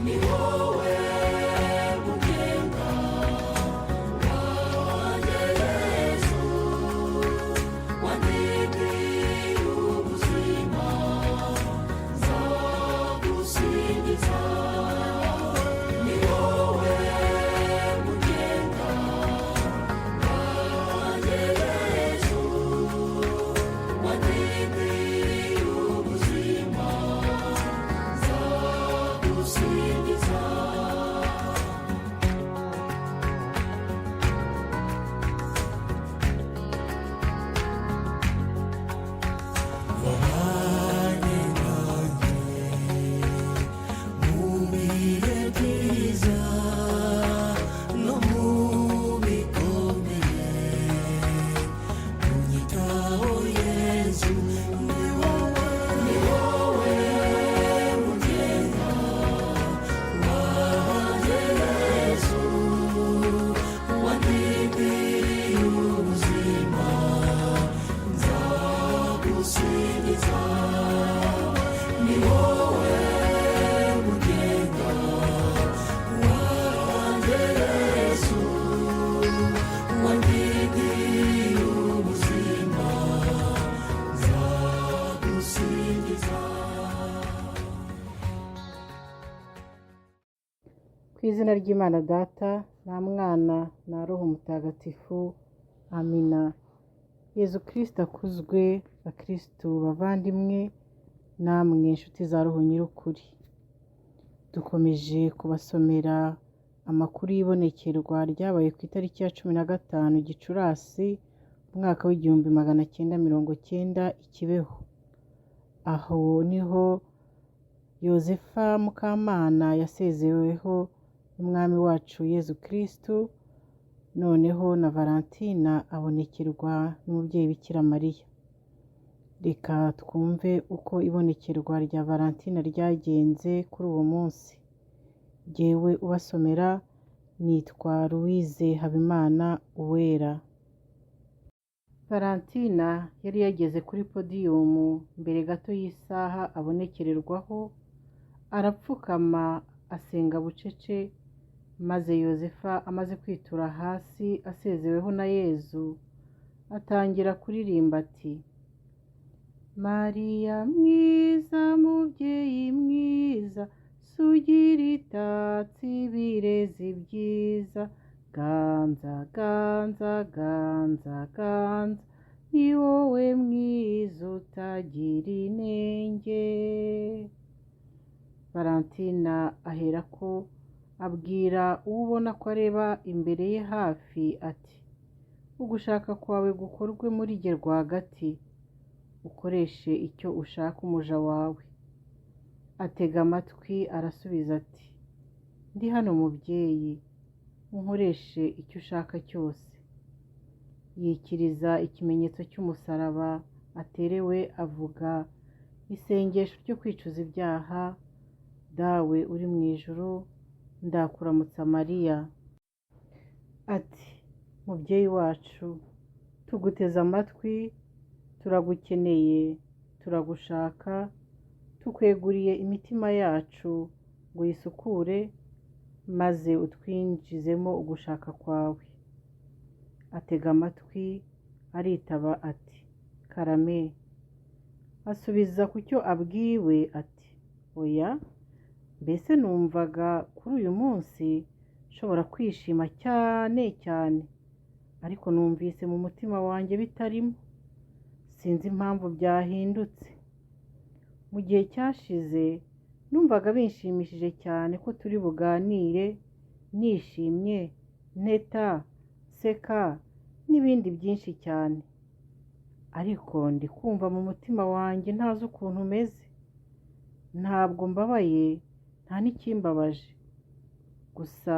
ni wowe mugenga wanjye Yesu, wandindiye ubuzima, nzagusingiza. Ni wowe mugenga wanjye Yesu, wandindiye ubuzima, nzagusingiza. Wabanye nanjye mu bihe byiza no mu bikomeye, unyitaho Yesu. Ni wowe mugenga wanjye Yesu, wandindiye ubuzima, nzagusingiza. Ni wowe mugenga wanjye Yesu, wandindiye ubuzima, nzagusingiza. Ku izina ry'Imana Data na Mwana na Roho Mutagatifu, amina. Yezu Kristo akuzwe, bakristu bavandimwe, namwe inshuti za Roho Nyir'ukuri. Dukomeje kubasomera amakuru y'ibonekerwa ryabaye ku itariki ya 15 Gicurasi umwaka w'1990 i Kibeho. Aho niho Yozefa Mukamana yasezeweho n'Umwami wacu Yezu Kristo, noneho na Valentina abonekerwa n'umubyeyi Bikira Mariya. Reka twumve uko ibonekerwa rya Valentina ryagenze kuri uwo munsi. Jyewe ubasomera nitwa Louise Habimana Uwera. Valentina yari yageze kuri podiyumu mbere gato y'isaha abonekererwaho, arapfukama asenga bucece, maze Yozefa amaze kwitura hasi asezeweho na Yezu, atangira kuririmba ati: Mariya mwiza, mubyeyi mwiza, sugira itatsi ibirezi byiza, ganza ganza ganza ganza, ni wowe mwiza utagira inenge. Valentina aherako abwira ubona ko areba imbere ye hafi ati: ugushaka kwawe gukorwe muri jye rwagati, ukoreshe icyo ushaka umuja wawe. Atega amatwi arasubiza ati: ndi hano mubyeyi, unkoreshe icyo ushaka cyose. Yikiriza ikimenyetso cy'umusaraba aterewe, avuga isengesho ryo kwicuza ibyaha: dawe uri mu ijuru, ndakuramutsa Mariya. Ati: mubyeyi wacu, tuguteze amatwi, turagukeneye, turagushaka, tukweguriye imitima yacu ngo yisukure, maze utwinjizemo ugushaka kwawe. Atega amatwi aritaba ati: karame. Asubiza ku cyo abwiwe ati: oya, mbese numvaga kuri uyu munsi nshobora kwishima cyane cyane, ariko numvise mu mutima wanjye bitarimo, sinzi impamvu byahindutse. Mu gihe cyashize numvaga binshimishije cyane ko turi buganire, nishimye, nteta, seka n'ibindi byinshi cyane, ariko ndi kumva mu mutima wanjye ntazi ukuntu umeze. Ntabwo mbabaye, nta n'ikimbabaje, gusa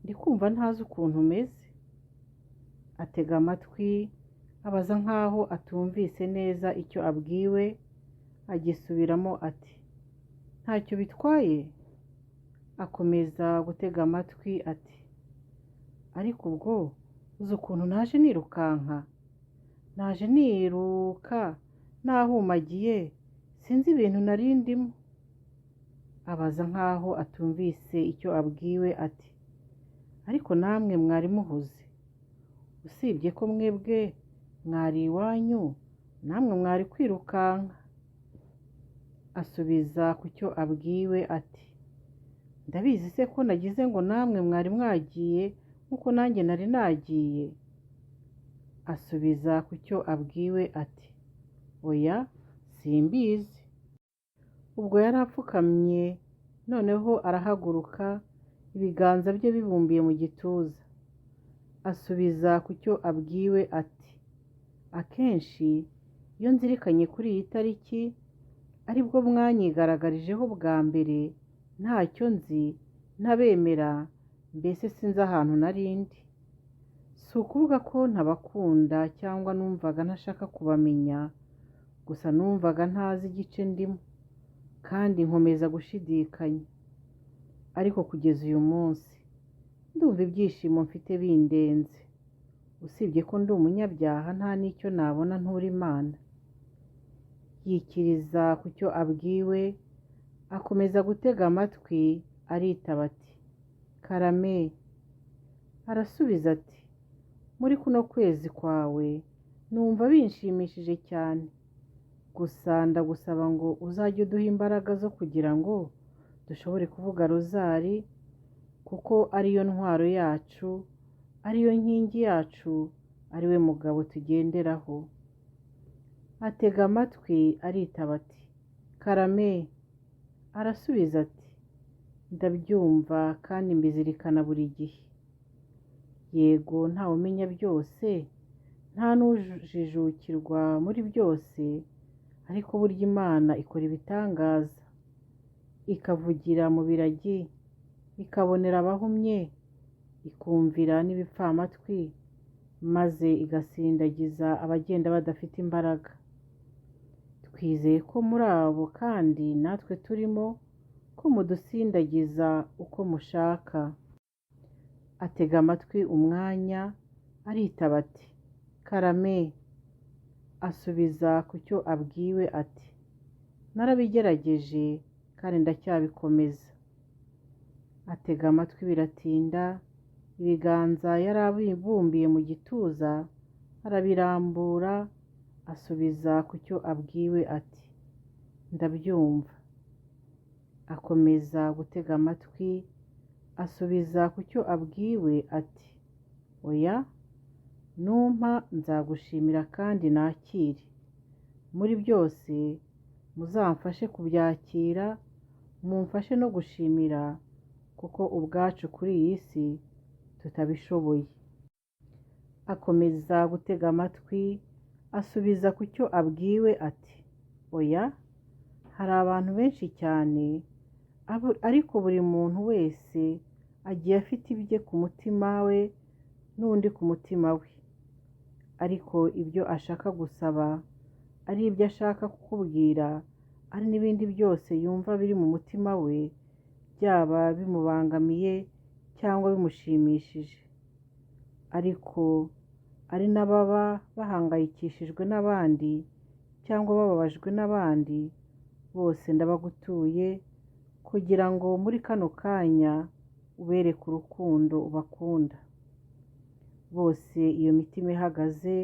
ndi kumva ntazi ukuntu umeze. Atega amatwi abaza nkaho atumvise neza icyo abwiwe, agisubiramo ati: ntacyo bitwaye. Akomeza gutega amatwi ati: ariko ubwo uzi ukuntu naje nirukanka, naje niruka nahumagiye, sinzi ibintu nari ndimo. abaza nk'aho atumvise icyo abwiwe ati, ariko namwe mwari muhuze, usibye ko mwebwe mwari iwanyu namwe mwari kwirukanka. Asubiza ku cyo abwiwe ati, ndabizi se ko nagize ngo namwe mwari mwagiye nk'uko nanjye nari nagiye. Asubiza ku cyo abwiwe ati, oya simbizi. Ubwo yari apfukamye, noneho arahaguruka, ibiganza bye bibumbiye mu gituza. Asubiza ku cyo abwiwe ati, akenshi iyo nzirikanye kuri iyi tariki aribwo mwanyigaragarijeho bwa mbere, ntacyo nzi, ntabemera, mbese sinzi ahantu narindi. Si ukuvuga ko ntabakunda cyangwa numvaga ntashaka kubamenya, gusa numvaga ntazi igice ndimo, kandi nkomeza gushidikanya. Ariko kugeza uyu munsi ndumva ibyishimo mfite bindenze, usibye ko ndi umunyabyaha nta n'icyo nabona ntura Imana. Yikiriza ku cyo abwiwe, akomeza gutega amatwi, aritaba ati, karame. Arasubiza ati, muri kuno kwezi kwawe numva binshimishije cyane, gusa ndagusaba ngo uzajye uduha imbaraga zo kugira ngo dushobore kuvuga rozari, kuko ariyo ntwaro yacu, ariyo nkingi yacu, ariwe mugabo tugenderaho. Atega amatwi, aritaba ati, karame. Arasubiza ati, ndabyumva kandi mbizirikana buri gihe. Yego, ntawe umenya byose, nta n'ujijukirwa muri byose, ariko burya Imana ikora ibitangaza, ikavugira mu biragi, ikabonera abahumye, ikumvira n'ibipfamatwi, maze igasindagiza abagenda badafite imbaraga. Twizeye ko muri abo kandi natwe turimo, ko mudusindagiza uko mushaka. Atega amatwi umwanya, aritaba ati, karame. Asubiza ku cyo abwiwe ati, narabigerageje kandi ndacyabikomeza. Atega amatwi biratinda, ibiganza yari abibumbiye mu gituza arabirambura. Asubiza ku cyo abwiwe ati, ndabyumva. Akomeza gutega amatwi, asubiza ku cyo abwiwe ati, oya, numpa nzagushimira kandi nakire. Muri byose muzamfashe kubyakira, mumfashe no gushimira, kuko ubwacu kuri iyi si tutabishoboye. Akomeza gutega amatwi, asubiza ku cyo abwiwe ati, oya, hari abantu benshi cyane, ariko buri muntu wese agiye afite ibye ku mutima we n'undi ku mutima we, ariko ibyo ashaka gusaba ari ibyo ashaka kukubwira, ari n'ibindi byose yumva biri mu mutima we, byaba bimubangamiye cyangwa bimushimishije. Ariko ari n'ababa bahangayikishijwe n'abandi cyangwa bababajwe n'abandi, bose ndabagutuye kugira ngo muri kano kanya ubereke urukundo ubakunda. Bose iyo mitima ihagaze,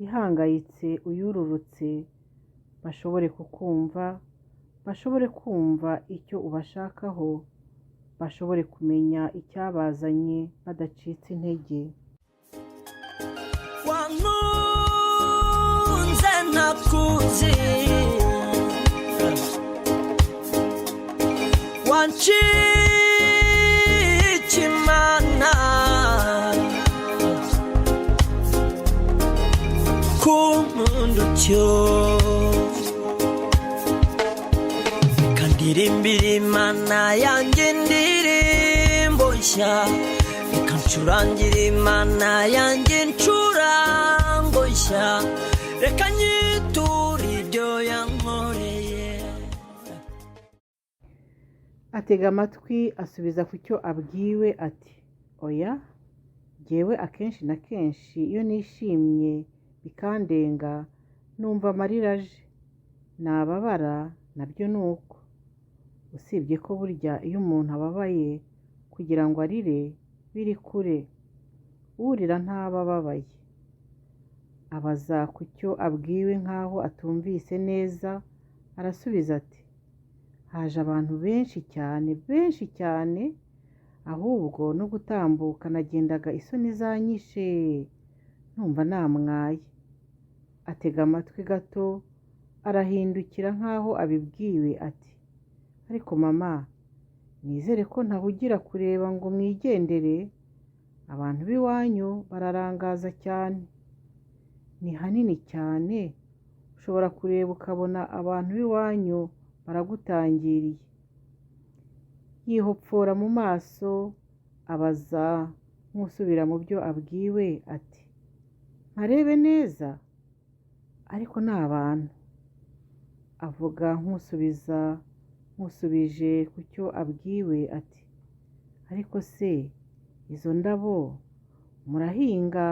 ihangayitse, uyururutse, bashobore kukumva, bashobore kumva icyo ubashakaho, bashobore kumenya icyabazanye badacitse intege. wankunze ntakuzi, wancika Imana, kunkunda utyo, kandirimbira Imana yanjye indirimbo nshya, ikancurangire Imana yanjye incurango nshya, reka nyiture ibyo yankoreye. Atega amatwi, asubiza ku cyo abwiwe ati, oya, jyewe akenshi na kenshi iyo nishimye bikandenga numva amarira aje, nababara nabyo ni uko. usibye ko burya iyo umuntu ababaye kugira ngo arire biri kure, urira ntaba ababaye. Abaza ku cyo abwiwe nk'aho atumvise neza, arasubiza ati haje abantu benshi cyane, ahubwo no gutambuka nagendaga isoni zanyishe numva namwaye. Atega amatwi gato, arahindukira nk'aho abibwiwe ati ariko mama, nizere ko ntahugira kureba ngo mwigendere, abantu b'iwanyu bararangaza cyane, ni hanini cyane, ushobora kureba ukabona abantu b'iwanyu baragutangiriye. Yihopfora mu maso, abaza nk'usubira mu byo abwiwe ati nkarebe neza, ariko ni abantu. Avuga nk'usubije ku cyo abwiwe ati ariko se izo ndabo murahinga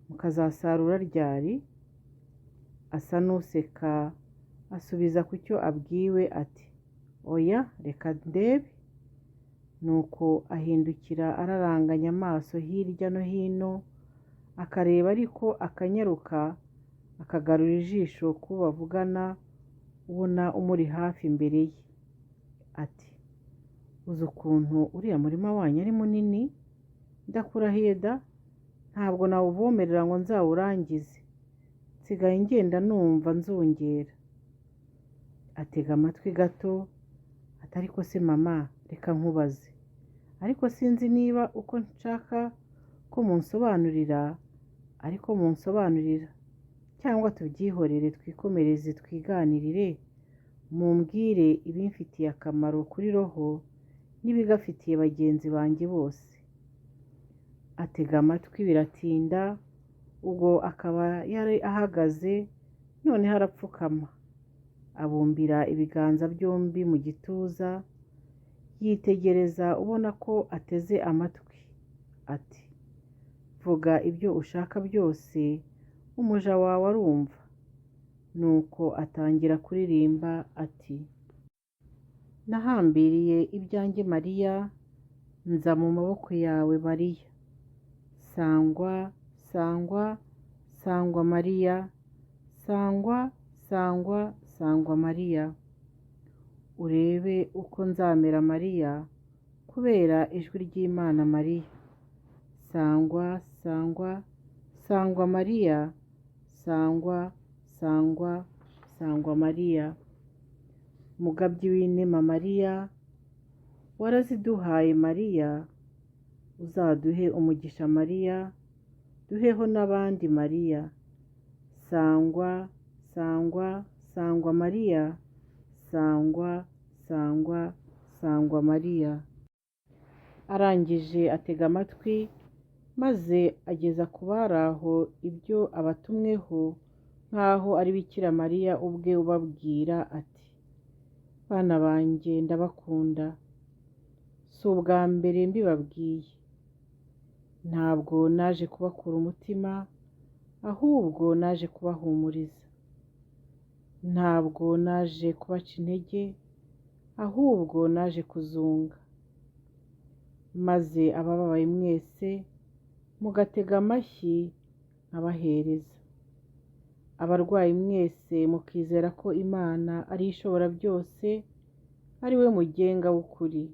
mukazasarura ryari? Asa n'useka, asubiza ku cyo abwiwe ati oya, reka ndebe. Nuko ahindukira araranganya amaso hirya no hino, akareba ariko akanyaruka, akagarura ijisho ku bavugana, ubona umuri hafi imbere ye. Ati uzi ukuntu uriya murima wanyu ari munini? Ndakurahiye da, ntabwo nawuvomerera ngo nzawurangize, nsigaye ngenda numva nzongera. Atega amatwi gato, ati ariko se mama, reka nkubaze, ariko sinzi niba uko nshaka ko munsobanurira ariko munsobanurira, cyangwa tubyihorere twikomereze twiganirire, mumbwire ibimfitiye akamaro kuri roho n'ibigafitiye bagenzi banjye bose. Atega amatwi biratinda, ubwo akaba yari ahagaze, noneho arapfukama, abumbira ibiganza byombi mu gituza, yitegereza ubona ko ateze amatwi. Ati vuga ibyo ushaka byose, umuja wawe arumva. Nuko atangira kuririmba ati nahambiriye ibyanjye Mariya, nza mu maboko yawe Mariya, sangwa sangwa sangwa Mariya, sangwa sangwa sangwa Mariya. Urebe uko nzamera Mariya, kubera ijwi ry'Imana Mariya. Sangwa sangwa sangwa Mariya, sangwa sangwa sangwa Mariya. Mugabyi w'inema Mariya, waraziduhaye Mariya, uzaduhe umugisha Mariya, duheho n'abandi Mariya. Sangwa sangwa sangwa Mariya, sangwa sangwa sangwa Mariya. Arangije atega amatwi, maze ageza ku bari aho ibyo abatumweho, nk'aho ari Bikira Mariya ubwe ubabwira ati bana banjye ndabakunda, si ubwa mbere mbibabwiye, ntabwo naje kubakura umutima, ahubwo naje kubahumuriza. Ntabwo naje kubaca intege, ahubwo naje kuzunga. Maze abababaye mwese mugatega amashyi nkabahereza, abarwayi mwese mukizera ko Imana ari ishobora byose, ari we mugenga w'ukuri.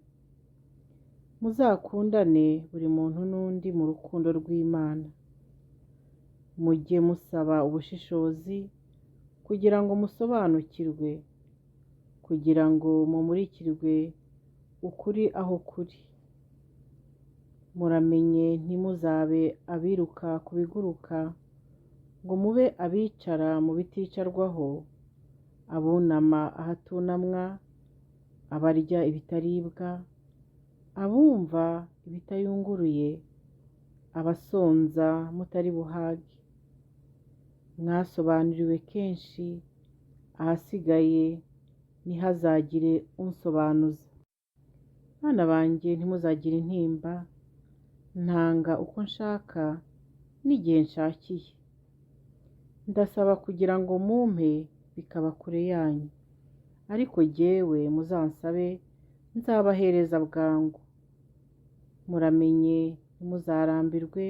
Muzakundane buri muntu n'undi mu rukundo rw'Imana. Mujye musaba ubushishozi kugira ngo musobanukirwe, kugira ngo mumurikirwe ukuri aho kuri. Muramenye ntimuzabe abiruka ku biguruka, ngo mube abicara mu biticarwaho, abunama ahatunamwa, abarya ibitaribwa, abumva ibitayunguruye, abasonza mutari buhage. Mwasobanuriwe kenshi, ahasigaye ntihazagire unsobanuza. Bana banjye ntimuzagire intimba, ntanga uko nshaka n'igihe nshakiye. Ndasaba kugira ngo mumpe bikaba kure yanyu, ariko jyewe muzansabe nzabahereza bwangu. Muramenye ntimuzarambirwe,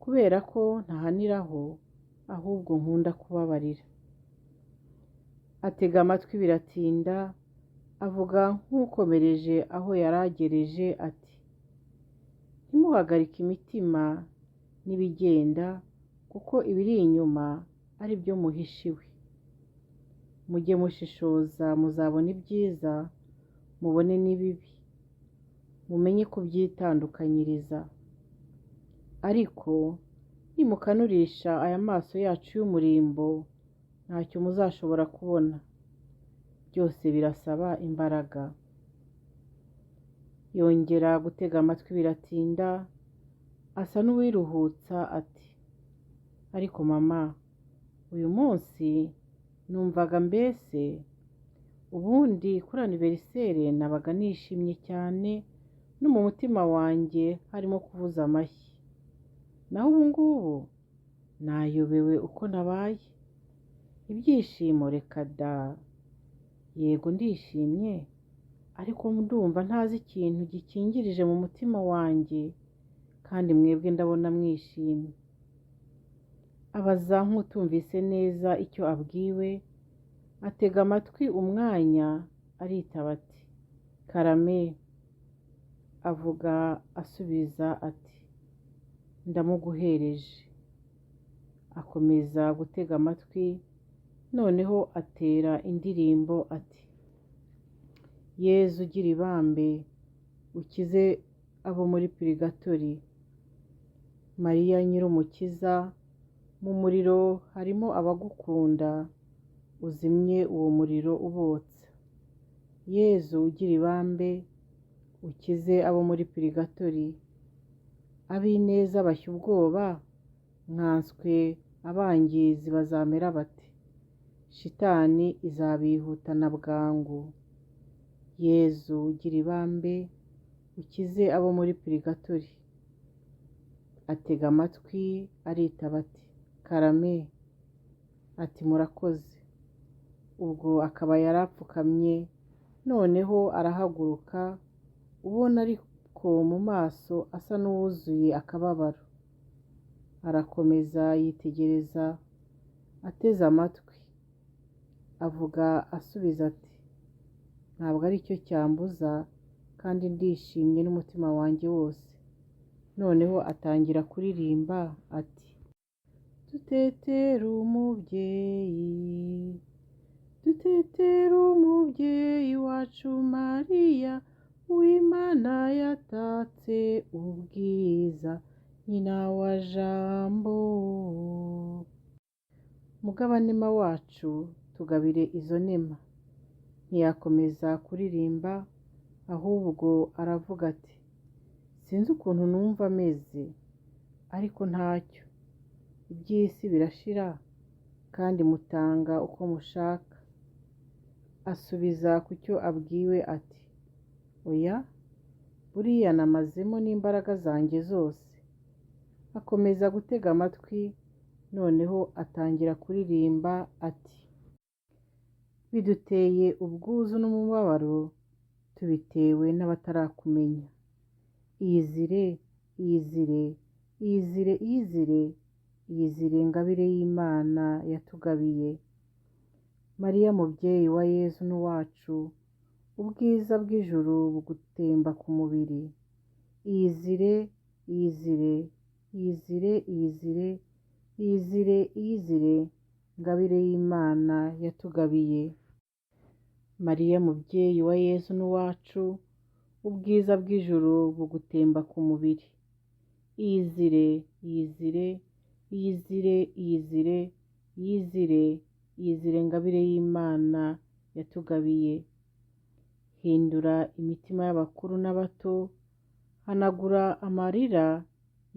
kubera ko ntahaniraho, ahubwo nkunda kubabarira. Atega amatwi biratinda, avuga nk'ukomereje aho yari agereje ati, ntimuhagarike imitima n'ibigenda, kuko ibiri inyuma ari byo muhishiwe. Mujye mushishoza, muzabona ibyiza, mubone n'ibibi, mumenye kubyitandukanyiriza. Ariko nimukanurisha aya maso yacu y'umurimbo, ntacyo muzashobora kubona. Byose birasaba imbaraga. Yongera gutega amatwi biratinda, asa n'uwiruhutsa ati, ariko mama, uyu munsi numvaga mbese ubundi kuri aniveriseri nabaga nishimye cyane, no mu mutima wanjye harimo kuvuza amashyi. Naho ubu ngubu nayobewe uko nabaye. Ibyishimo reka da! Yego ndishimye, ariko ndumva ntazi ikintu gikingirije mu mutima wanjye, kandi mwebwe ndabona mwishimye. Abaza nk'utumvise neza icyo abwiwe, atega amatwi umwanya, aritaba ati, karame. Avuga asubiza ati, ndamuguhereje. Akomeza gutega amatwi, noneho atera indirimbo ati, Yezu ugira ibambe, ukize abo muri purigatori. Mariya nyir'umukiza, mu muriro harimo abagukunda, uzimye uwo muriro ubotsa. Yezu ugira ibambe, ukize abo muri purigatori. Ab'ineza bashya ubwoba, nkanswe abangizi bazamera bate? Shitani izabihutana bwangu. Yezu ugira ibambe, ukize abo muri purigatori. Atega amatwi, aritaba ati, karame. Ati, murakoze. Ubwo akaba yarapfukamye, noneho arahaguruka, ubona ariko mu maso asa n'uwuzuye akababaro. Arakomeza yitegereza, ateze amatwi. Avuga asubiza ati, ntabwo ari cyo cyambuza, kandi ndishimye n'umutima wanjye wose. Noneho atangira kuririmba ati, dutetera umubyeyi, dutetera umubyeyi wacu Mariya, uw'Imana yatatse ubwiza, nyina wa Jambo. Mugabanema wacu, tugabire izo nema. Ntiyakomeza kuririmba, ahubwo aravuga ati, sinzi ukuntu numva ameze, ariko ntacyo. Iby'isi birashira, kandi mutanga uko mushaka. Asubiza ku cyo abwiwe ati, oya, buriya namazemo n'imbaraga zanjye zose. Akomeza gutega amatwi, noneho atangira kuririmba ati, biduteye ubwuzu n'umubabaro, tubitewe n'abatarakumenya. Iyizire, iyizire, iyizire, iyizire, iyizire ngabire y'Imana yatugabiye. Mariya mubyeyi wa Yezu n'uwacu, ubwiza bw'ijuru bugutemba ku mubiri. Iyizire, iyizire, iyizire, iyizire, iyizire, iyizire, ngabire y'Imana yatugabiye. Mariya mubyeyi wa Yezu n'uwacu, ubwiza bw'ijuru bugutemba ku mubiri. Iyizire, iyizire, iyizire, iyizire, iyizire, iyizire ngabire y'Imana yatugabiye. Hindura imitima y'abakuru n'abato, hanagura amarira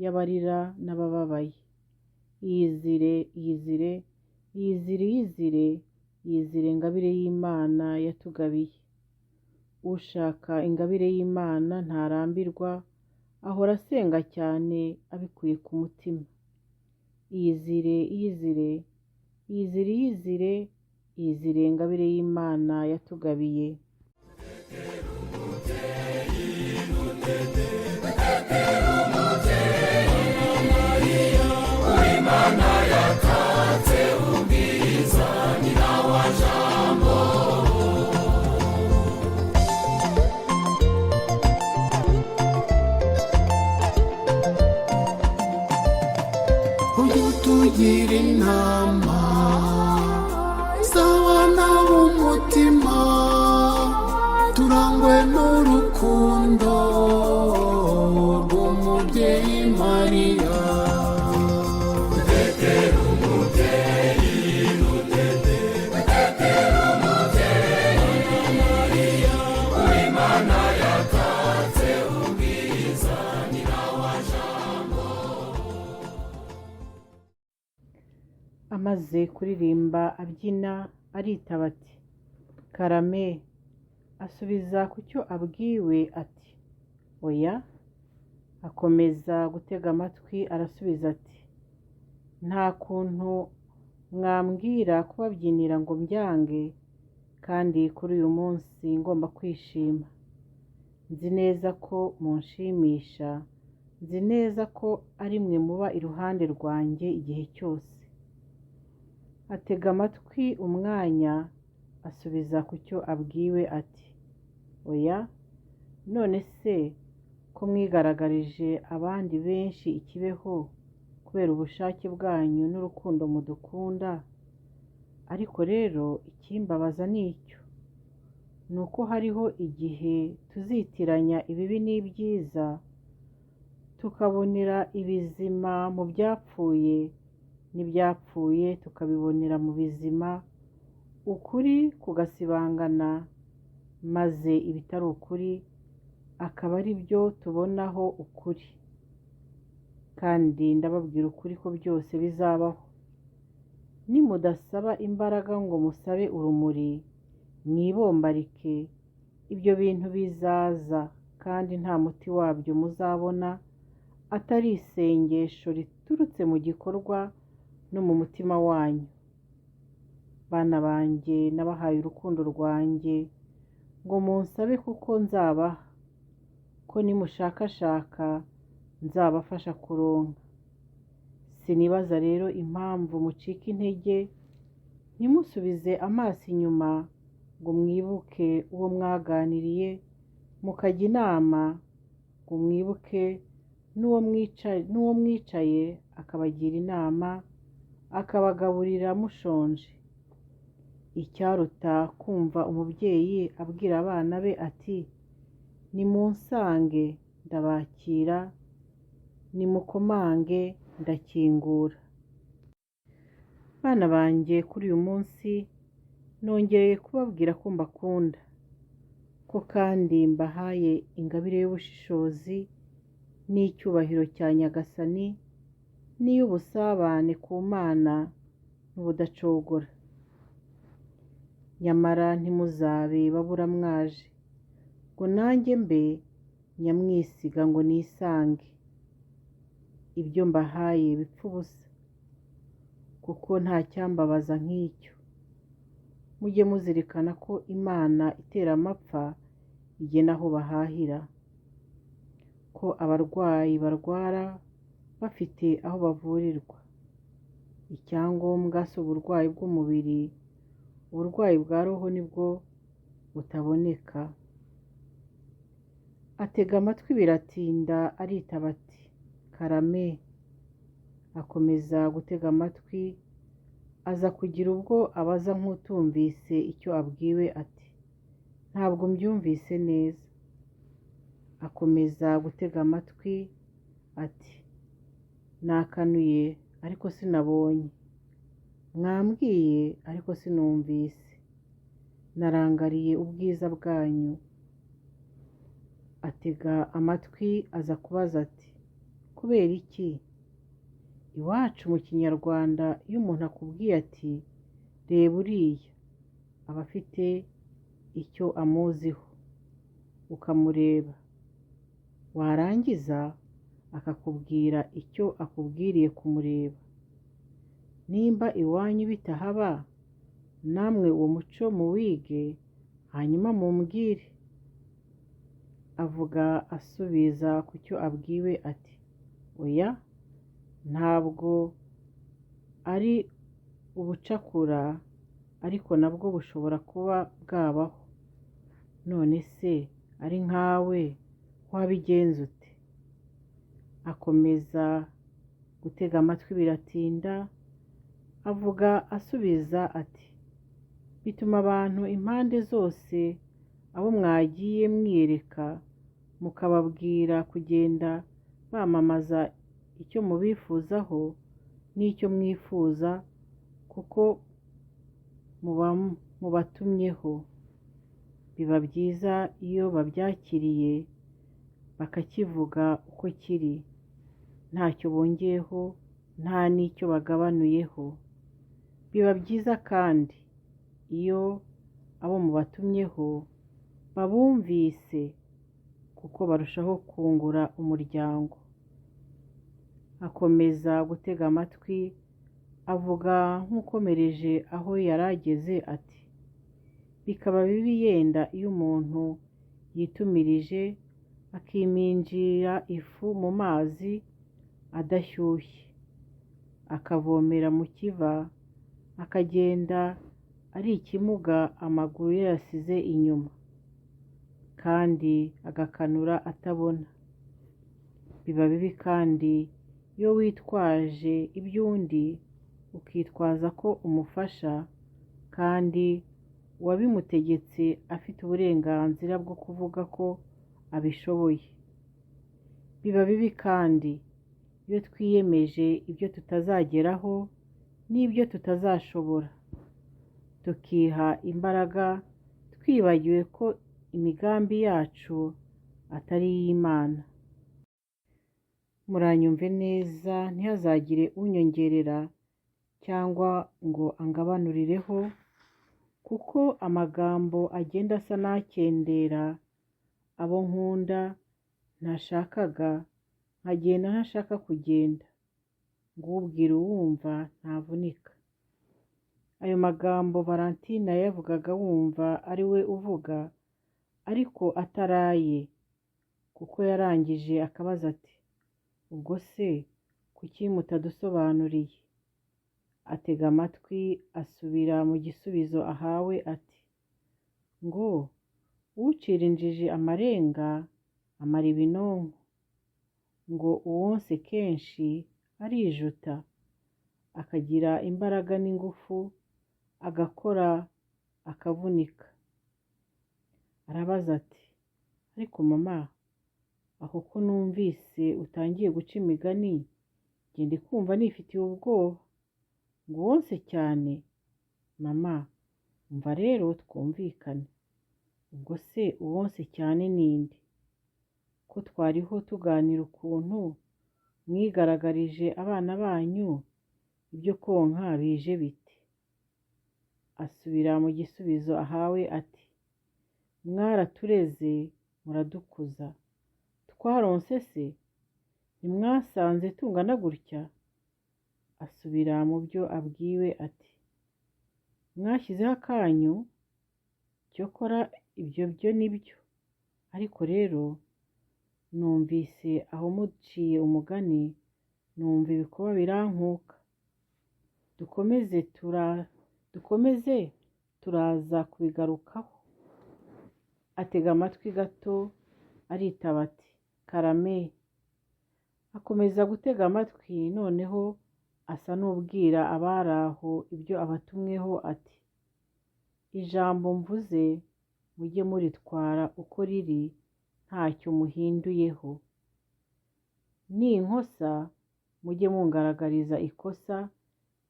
y'abarira n'abababaye. Iyizire, iyizire, iyizire, iyizire, iyizire ngabire y'Imana yatugabiye. Ushaka ingabire y'Imana ntarambirwa, ahora asenga cyane abikuye ku mutima. Iyizire, iyizire, iyizire, iyizire, iyizire ngabire y'Imana yatugabiye. ujye utugira inama z'abana b'umutima, turangwe n'urukundo rw'umubyeyi Mariya. Amaze kuririmba abyina aritaba ati karame, asubiza ku cyo abwiwe ati oya. Akomeza gutega amatwi arasubiza ati nta kuntu mwambwira kubabyinira ngo mbyange, kandi kuri uyu munsi ngomba kwishima. Nzi neza ko munshimisha, nzi neza ko ari mwe muba iruhande rwanjye igihe cyose. Atega amatwi umwanya asubiza ku cyo abwiwe ati oya. None se ko mwigaragarije abandi benshi ikibeho kubera ubushake bwanyu n'urukundo mudukunda, ariko rero ikimbabaza ni icyo, ni uko hariho igihe tuzitiranya ibibi n'ibyiza, tukabonera ibizima mu byapfuye n'ibyapfuye tukabibonera mu bizima, ukuri kugasibangana, maze ibitari ukuri akaba ari byo tubonaho ukuri. Kandi ndababwira ukuri ko byose bizabaho. Nimudasaba imbaraga ngo musabe urumuri, mwibombarike, ibyo bintu bizaza, kandi nta muti wabyo muzabona atari isengesho riturutse mu gikorwa no mu mutima wanyu. Bana banjye, nabahaye urukundo rwanjye ngo munsabe kuko nzabaha, ko nimushakashaka nzabafasha kuronka. Sinibaza rero impamvu mucika intege, ntimusubize amaso inyuma ngo mwibuke uwo mwaganiriye mukajya inama, ngo mwibuke n'uwo mwicaye akabagira inama, akabagaburira mushonje. Icyaruta kumva umubyeyi abwira abana be ati nimunsange ndabakira, nimukomange ndakingura. Bana banjye, kuri uyu munsi nongereye kubabwira ko mbakunda, ko kandi mbahaye ingabire y'ubushishozi n'icyubahiro cya Nyagasani n'iy'ubusabane ku Mana n'ubudacogora. Nyamara ntimuzabe baburamwaje ngo nanjye mbe nyamwisiga ngo nisange. Ibyo mbahaye bipfa ubusa, kuko nta cyambabaza nk'icyo. Mujye muzirikana ko Imana itera amapfa igena aho bahahira, ko abarwayi barwara bafite aho bavurirwa. Icyangombwa si uburwayi bw'umubiri, uburwayi bwa roho nibwo butaboneka. Atega amatwi biratinda aritaba ati karame. Akomeza gutega amatwi, aza kugira ubwo abaza nk'utumvise icyo abwiwe ati ntabwo mbyumvise neza. Akomeza gutega amatwi ati nakanuye ariko sinabonye, mwambwiye ariko sinumvise, narangariye ubwiza bwanyu. Atega amatwi aza kubaza ati kubera iki? Iwacu mu Kinyarwanda iyo umuntu akubwiye ati reba uriya, aba afite icyo amuziho, ukamureba, warangiza akakubwira icyo akubwiriye kumureba. Nimba iwanyu bitahaba, namwe uwo muco muwige, hanyuma mumbwire, avuga asubiza ku cyo abwiwe ati oya, ntabwo ari ubucakura, ariko nabwo bushobora kuba bwabaho. None se ari nkawe wabigenza ute? Akomeza gutega amatwi biratinda, avuga asubiza ati bituma abantu impande zose abo mwagiye mwiyereka mukababwira kugenda bamamaza icyo mubifuzaho n'icyo mwifuza, kuko muba mubatumyeho. Biba byiza iyo babyakiriye bakakivuga uko kiri, ntacyo bongeyeho nta n'icyo bagabanuyeho. Biba byiza kandi iyo abo mubatumyeho babumvise, kuko barushaho kungura umuryango. Akomeza gutega amatwi, avuga nk'ukomereje aho yari ageze ati bikaba bibi yenda iyo umuntu yitumirije akiminjira ifu mu mazi adashyushye, akavomera mu kiva, akagenda ari ikimuga amaguru ye yasize inyuma, kandi agakanura atabona. Biba bibi kandi iyo witwaje iby'undi ukitwaza ko umufasha, kandi uwabimutegetse afite uburenganzira bwo kuvuga ko abishoboye. Biba bibi kandi iyo twiyemeje ibyo tutazageraho n'ibyo tutazashobora, tukiha imbaraga twibagiwe ko imigambi yacu atari iy'Imana. Muranyumve neza, ntihazagire unyongerera cyangwa ngo angabanurireho, kuko amagambo agenda asa n'akendera abo nkunda ntashakaga, nkagenda ntashaka kugenda, ngo ubwira uwumva ntavunika. Ayo magambo Valentina yavugaga wumva ari we uvuga, ariko ataraye, kuko yarangije akabaza ati ubwo se kuki mutadusobanuriye? Atega amatwi asubira mu gisubizo ahawe ati ngo ucira injiji amarenga amara ibinonko, ngo uwonse kenshi arijuta, akagira imbaraga n'ingufu, agakora akavunika. Arabaza ati ariko mama, aho ko numvise utangiye guca imigani, ngende kumva nifitiye ubwoba, ngo wonse cyane. Mama umva rero twumvikane, ubwo se uwonse cyane ninde? Ko twariho tuganira ukuntu mwigaragarije abana banyu ibyo konka bije bite? Asubira mu gisubizo ahawe ati mwaratureze muradukuza, twaronse se? Ntimwasanze tungana gutya? Asubira mu byo abwiwe ati mwashyizeho akanyu, cyokora ibyo byo nibyo, ariko rero numvise aho muciye umugani, numva ibikoba birankuka. Dukomeze turaza kubigarukaho. Atega amatwi gato aritaba ati karame. Akomeza gutega amatwi, noneho asa n'ubwira abari aho ibyo abatumweho ati ijambo mvuze mujye muritwara uko riri, ntacyo muhinduyeho. Ninkosa mujye mungaragariza ikosa,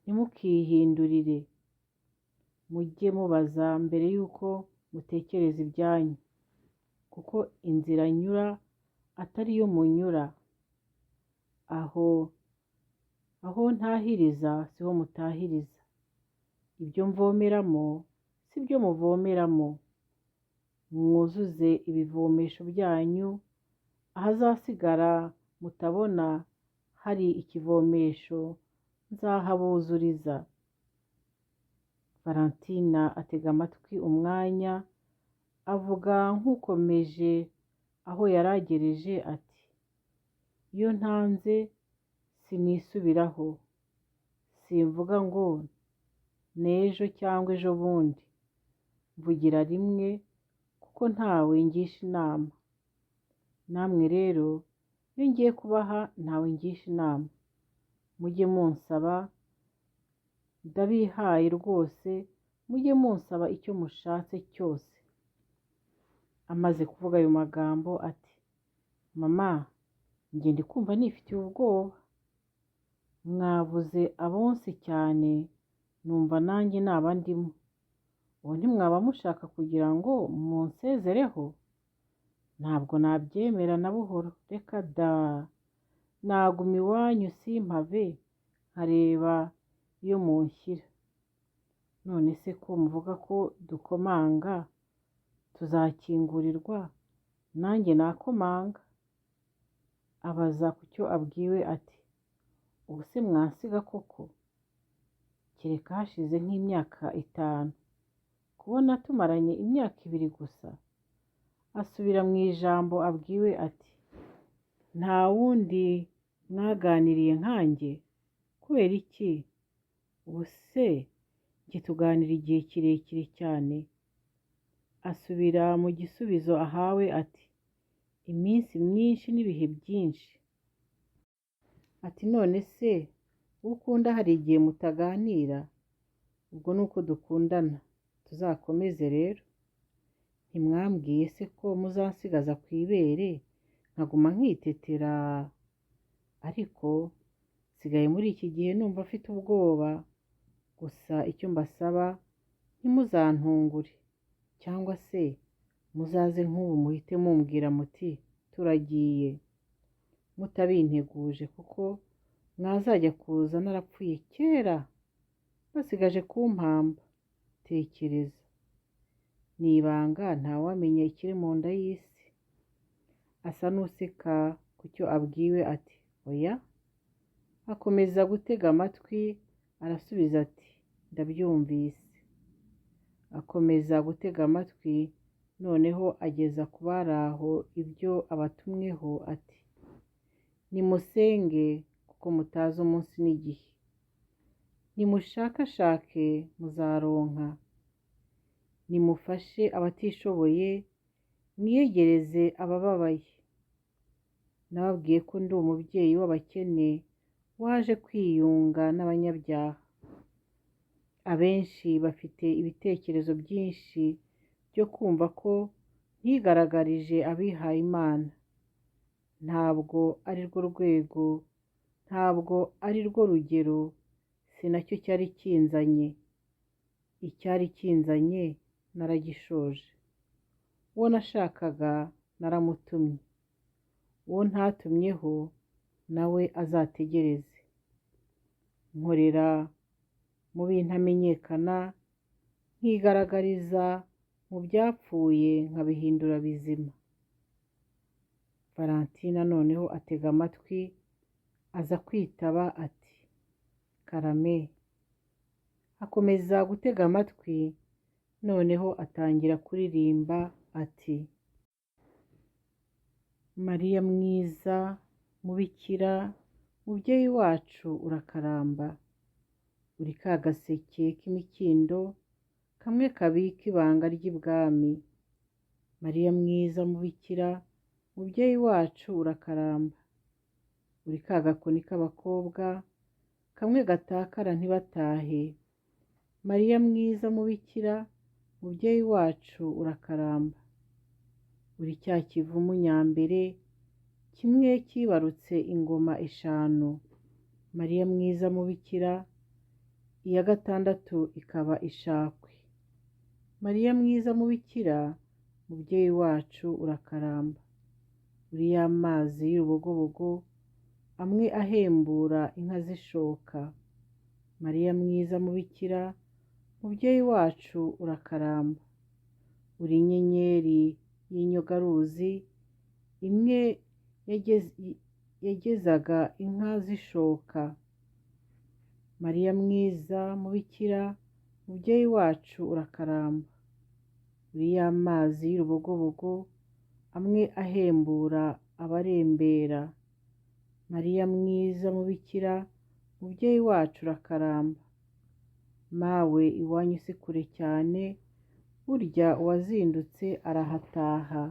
ntimukihindurire. Mujye mubaza mbere y'uko mutekereza ibyanyu, kuko inzira nyura atari yo munyura. Aho ntahiriza siho mutahiriza, ibyo mvomeramo si byo muvomeramo. Mwuzuze ibivomesho byanyu, ahazasigara mutabona hari ikivomesho nzahabuzuriza. Valentina atega amatwi umwanya, avuga nk'ukomeje aho yaragereje ati iyo ntanze sinisubiraho, simvuga ngo n'ejo cyangwa ejo bundi, mvugira rimwe kuko ntawe ngisha inama. Namwe rero iyo ngiye kubaha ntawe ngisha inama, mujye munsaba ndabihaye rwose, mujye munsaba icyo mushatse cyose. Amaze kuvuga ayo magambo ati mama, njye ndi kumva nifitiye ubwoba, mwabuze abonse cyane numva nanjye naba ndimo, ubu ntimwaba mushaka kugira ngo munsezereho? Ntabwo nabyemera na buhoro, reka da, naguma iwanyu simpave nkareba iyo munshyira. None se ko muvuga ko dukomanga tuzakingurirwa, nanjye nakomanga. Abaza ku cyo abwiwe ati ubu se mwansiga koko? Kereka hashize nk'imyaka 5, kubona tumaranye imyaka 2 gusa. Asubira mu ijambo abwiwe ati nta wundi mwaganiriye nkanjye? Kubera iki? Ubu se njye tuganira igihe kirekire cyane. Asubira mu gisubizo ahawe ati iminsi myinshi n'ibihe byinshi. Ati none se ukunda hari igihe mutaganira? Ubwo nuko dukundana, tuzakomeze rero. Ntimwambwiye se ko muzansigaza ku ibere nkaguma nkitetera? Ariko sigaye muri iki gihe numva afite ubwoba. Gusa icyo mbasaba, ntimuzantungure, cyangwa se muzaze nk'ubu muhite mumbwira muti turagiye, mutabinteguje, kuko mwazajya kuza narapfuye kera basigaje kumpamba. Tekereza, ni ibanga ntawamenya ikiri mu nda y'isi. Asa n'useka ku cyo abwiwe ati oya. Akomeza gutega amatwi, arasubiza ati ndabyumvise. Akomeza gutega amatwi, noneho ageza ku bari aho ibyo abatumweho ati nimusenge kuko mutazi umunsi n'igihe, nimushakashake muzaronka, nimufashe abatishoboye, mwiyegereze abababaye. Nababwiye ko ndi umubyeyi w'abakene waje kwiyunga n'abanyabyaha. Abenshi bafite ibitekerezo byinshi byo kumva ko ntigaragarije abihaye Imana. Ntabwo ari rwo rwego, ntabwo ari rwo rugero, si nacyo cyari kinzanye. Icyari kinzanye naragishoje. Uwo nashakaga naramutumye, uwo ntatumyeho nawe azategereze. Nkorera mu bintamenyekana, nkigaragariza mu byapfuye nkabihindura bizima. Valentina noneho atega amatwi, aza kwitaba ati karame. Akomeza gutega amatwi, noneho atangira kuririmba ati Mariya mwiza mubikira, mubyeyi wacu urakaramba, uri ka gaseke k'imikindo kamwe kabika ibanga ry'ibwami. Mariya mwiza mubikira, mubyeyi wacu urakaramba, uri ka gakoni k'abakobwa kamwe gatakara ntibatahe. Mariya mwiza mubikira, mubyeyi wacu urakaramba, uri cya kivumu nyambere kimwe kibarutse ingoma 5. Mariya mwiza mubikira, iya 6 ikaba ishakwe. Mariya mwiza mubikira, mubyeyi wacu urakaramba, uri ya mazi y'urubogobogo amwe ahembura inka zishoka. Mariya mwiza mubikira, mubyeyi wacu urakaramba, uri inyenyeri y'inyogaruzi imwe yagezaga inka zishoka. Mariya mwiza mubikira, mubyeyi wacu urakaramba, uri ya mazi y'urubogobogo amwe ahembura abarembera. Mariya mwiza mubikira, mubyeyi wacu urakaramba. Mawe iwanyu si kure cyane, burya uwazindutse arahataha.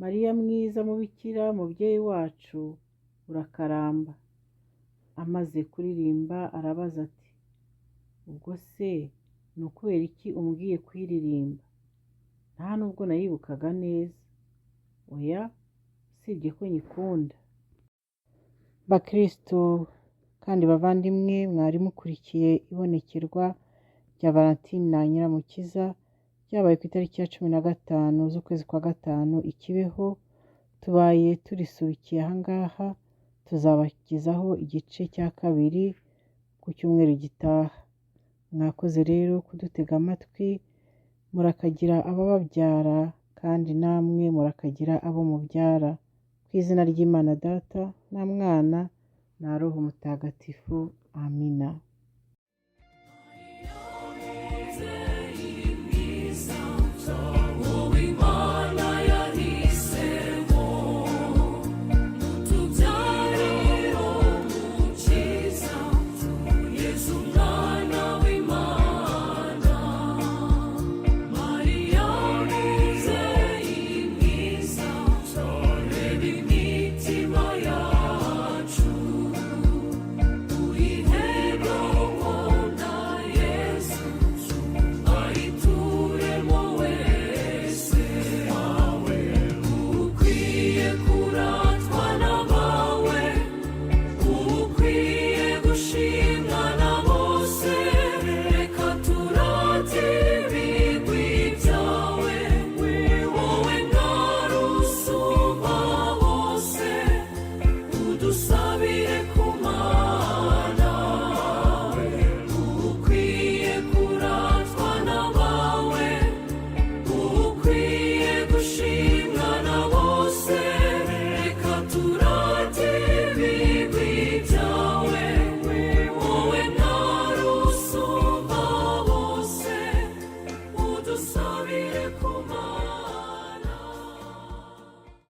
Mariya mwiza mubikira, mubyeyi wacu urakaramba. Amaze kuririmba arabaza ati, ubwo se ni ukubera iki umbwiye kuyiririmba? Nta nubwo nayibukaga neza. Oya, usibye ko nyikunda. Bakristo kandi bavandimwe, mwari mukurikiye ibonekerwa rya Valentine na Nyiramukiza ryabaye ku itariki ya 15 z'ukwezi kwa gatanu i Kibeho. Tubaye turisubikiye ahangaha, tuzabagezaho igice cya kabiri ku cyumweru gitaha. Mwakoze rero kudutega amatwi, murakagira abababyara kandi namwe murakagira abo mubyara. Ku izina ry'Imana Data na Mwana na Roho Mutagatifu. Amina.